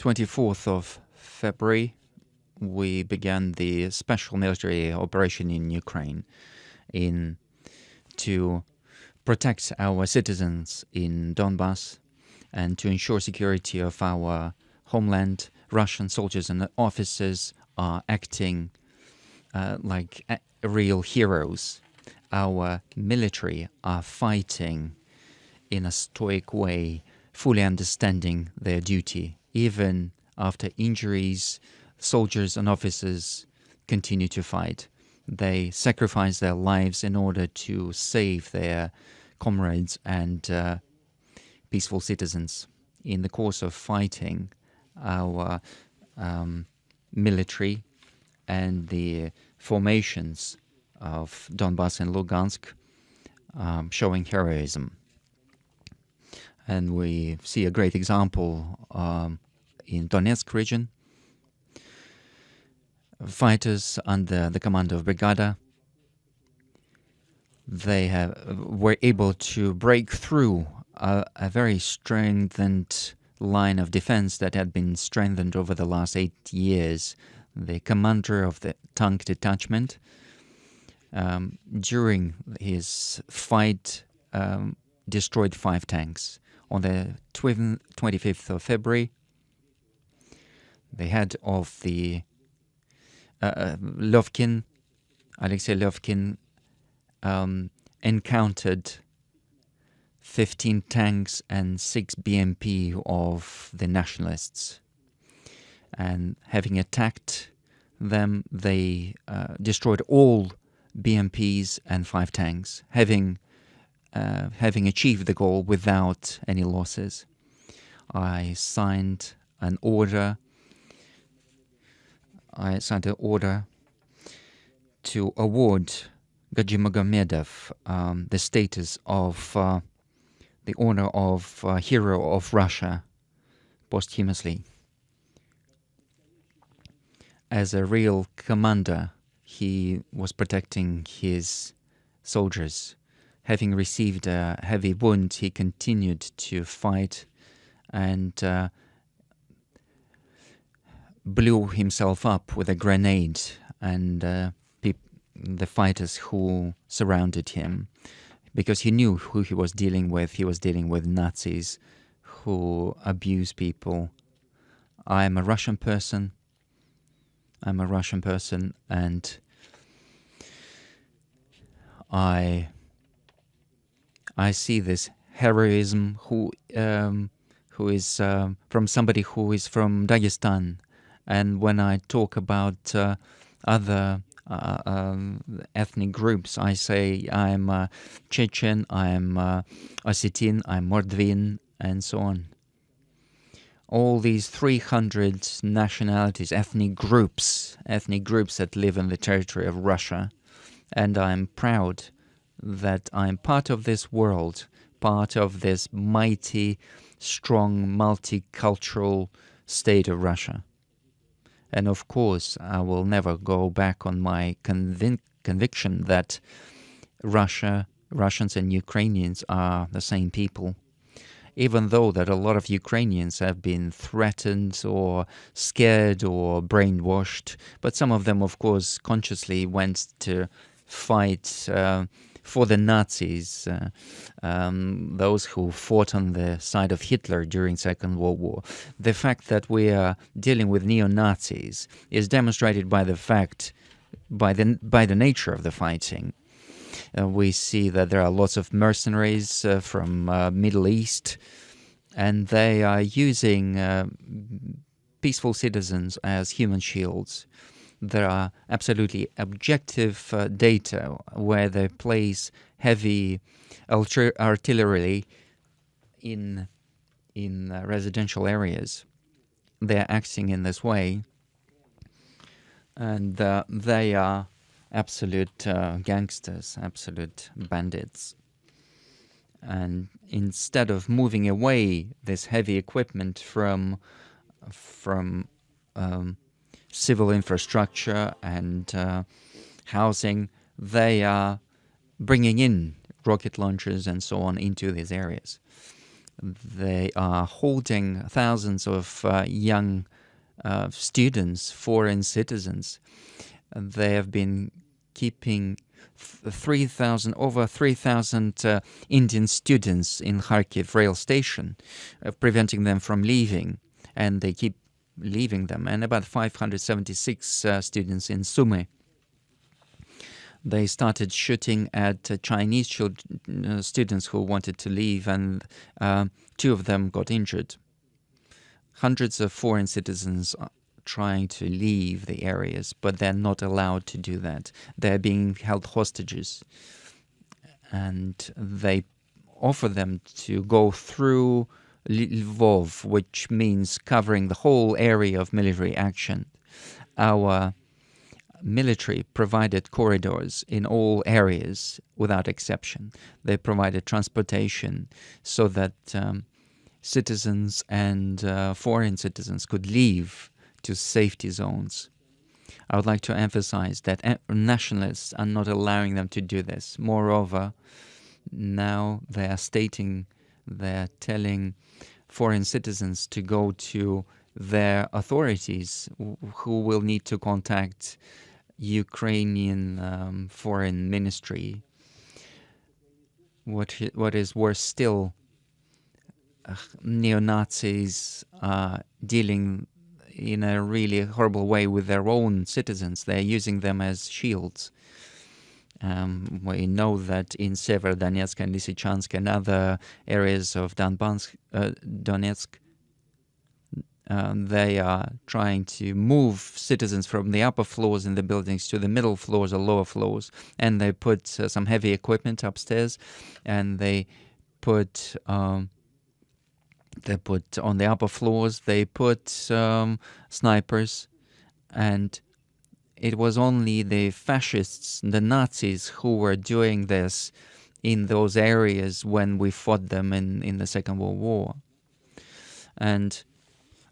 24th of February, we began the special military operation in Ukraine to protect our citizens in Donbass and to ensure security of our homeland. Russian soldiers and officers are acting like real heroes. Our military are fighting in a stoic way, fully understanding their duty. Even after injuries, soldiers and officers continue to fight. They sacrifice their lives in order to save their comrades and peaceful citizens. In the course of fighting, our military and the formations of Donbass and Lugansk showing heroism. And we see a great example in Donetsk region. Fighters under the command of Brigada, they were able to break through a very strengthened line of defense that had been strengthened over the last 8 years. The commander of the tank detachment, during his fight, destroyed 5 tanks. On the 25th of February, the head of the Alexei Lovkin, encountered 15 tanks and 6 BMP of the nationalists. And having attacked them, they destroyed all BMPs and 5 tanks, having achieved the goal without any losses. I signed an order to award Gaji Magomedov the status of the honor of Hero of Russia posthumously. As a real commander, he was protecting his soldiers. Having received a heavy wound, he continued to fight and blew himself up with a grenade and the fighters who surrounded him, because he knew who he was dealing with. He was dealing with Nazis who abuse people. I am a Russian person, and I see this heroism who is from somebody who is from Dagestan. And when I talk about other ethnic groups, I say I'm Chechen, I'm Ossetin, I'm Mordvin, and so on. All these 300 nationalities, ethnic groups that live in the territory of Russia. And I'm proud that I'm part of this world, part of this mighty, strong, multicultural state of Russia. And of course, I will never go back on my conviction that Russians and Ukrainians are the same people. Even though that a lot of Ukrainians have been threatened or scared or brainwashed, but some of them, of course, consciously went to fight for the Nazis, those who fought on the side of Hitler during Second World War. The fact that we are dealing with neo-Nazis is demonstrated by the fact, by the nature of the fighting. We see that there are lots of mercenaries from Middle East, and they are using peaceful citizens as human shields. There are absolutely objective data where they place heavy artillery in residential areas. They are acting in this way, and they are absolute gangsters, absolute bandits. And instead of moving away this heavy equipment from civil infrastructure and housing, they are bringing in rocket launchers and so on into these areas. They are holding thousands of young students, foreign citizens. They have been keeping over 3,000 Indian students in Kharkiv rail station, preventing them from leaving, and they keep leaving them, and about 576 students in Sumy. They started shooting at Chinese students who wanted to leave, and 2 of them got injured. Hundreds of foreign citizens are trying to leave the areas, but they're not allowed to do that. They're being held hostages, and they offer them to go through Lvov, which means covering the whole area of military action. Our military provided corridors in all areas without exception. They provided transportation so that citizens and foreign citizens could leave to safety zones. I would like to emphasize that nationalists are not allowing them to do this. Moreover, now they're telling foreign citizens to go to their authorities, who will need to contact Ukrainian foreign ministry. What is worse still, neo-Nazis are dealing in a really horrible way with their own citizens. They're using them as shields. We know that in Severodonetsk and Lysychansk and other areas of Donetsk, they are trying to move citizens from the upper floors in the buildings to the middle floors or lower floors, and they put some heavy equipment upstairs, and they put on the upper floors, they put snipers, and it was only the fascists, the Nazis, who were doing this in those areas when we fought them in the Second World War. And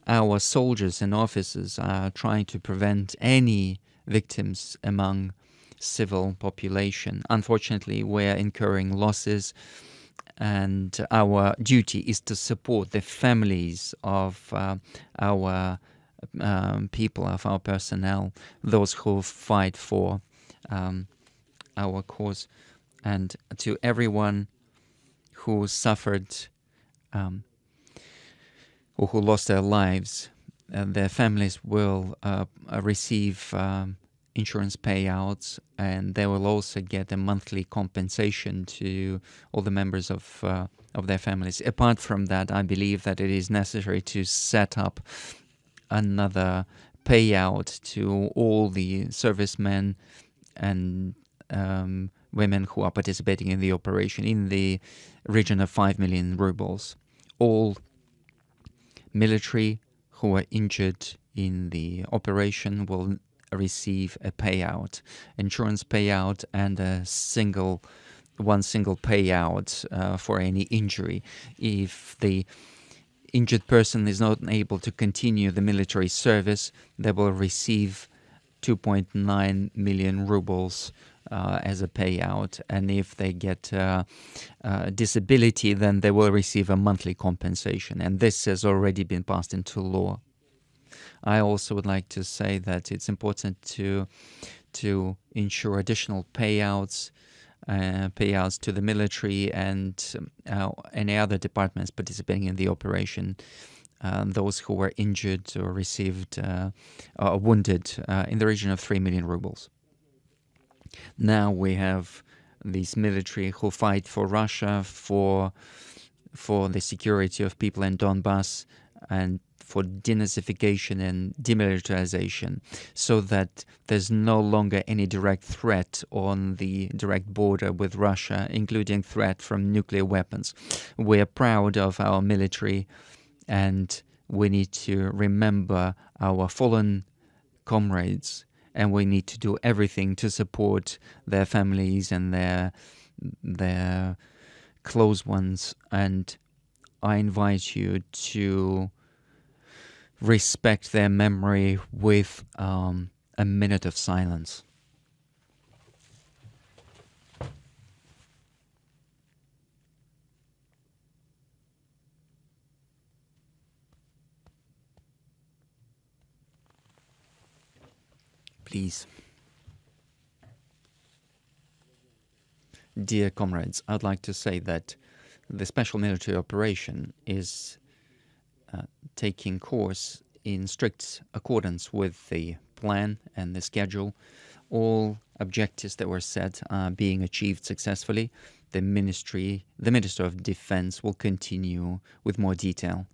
our soldiers and officers are trying to prevent any victims among civil population. Unfortunately, we're incurring losses, and our duty is to support the families of our people, of our personnel, those who fight for our cause, and to everyone who suffered or who lost their lives. Their families will receive insurance payouts, and they will also get a monthly compensation to all the members of their families. Apart from that, I believe that it is necessary to set up another payout to all the servicemen and women who are participating in the operation in the region of 5 million rubles. All military who are injured in the operation will receive a payout, insurance payout, and one single payout for any injury. If the injured person is not able to continue the military service, they will receive 2.9 million rubles as a payout, and if they get disability, then they will receive a monthly compensation, and this has already been passed into law. I also would like to say that it's important to ensure additional payouts to the military and any other departments participating in the operation, those who were injured or received or wounded in the region of 3 million rubles. Now we have these military who fight for Russia, for the security of people in Donbass, and for denazification and demilitarization, so that there's no longer any direct threat on the direct border with Russia, including threat from nuclear weapons. We are proud of our military, and we need to remember our fallen comrades, and we need to do everything to support their families and their close ones. And I invite you to respect their memory with a minute of silence. please. Dear comrades, I'd like to say that the special military operation is taking course in strict accordance with the plan and the schedule. All objectives that were set are being achieved successfully. The Minister of Defense will continue with more detail.